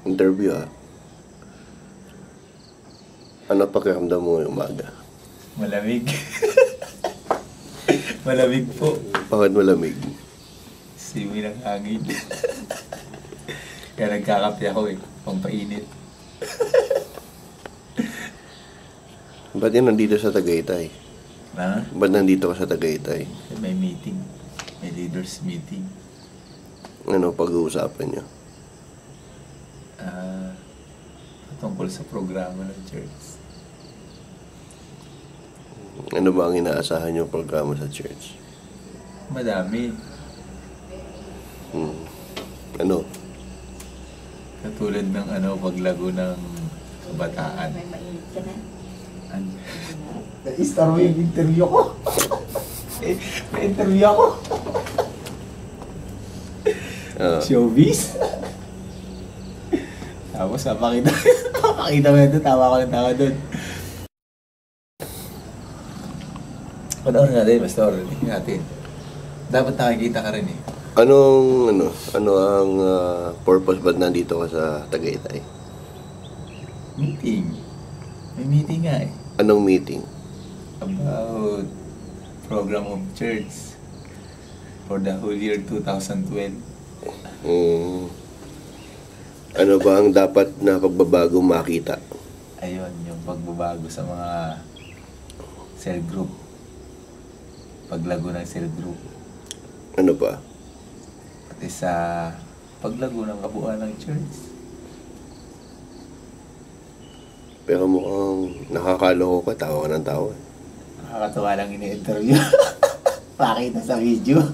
Interview Ano pakiramdam mo yung umaga? Malamig. Malamig po. Bakit malamig? Simoy ng hangin. Kaya nagkakape ako pampainit. Ba't yan nandito sa Tagaytay? Na? Ba't nandito ka sa Tagaytay? May meeting. May leaders meeting. Ano pag-uusapan nyo? Tungkol sa programa ng church. Ano ba ang inaasahan yung programa sa church? Madami. Ano? Katulad ng paglago ng kabataan. May mainit ka na. Na-star mo yung interview ko. May interview ako. Showbiz. Tapos papakita mo ito, tawa ko ng tawa doon. Panoorin natin, basta tingnan natin. Dapat nakikita ka rin Ano ang purpose ba't nandito ka sa Tagaytay? Meeting. May meeting nga Anong meeting? About program of church for the whole year 2012. Ano ba ang dapat na pagbabago makita? Ayun, yung pagbabago sa mga cell group. Paglago ng cell group. Ano pa? Pati sa paglago ng kabuuan ng church. Pero mukhang nakakaloko ka, tawa ka ng tawa. Nakakatawa lang ini-interview. Pakita sa video.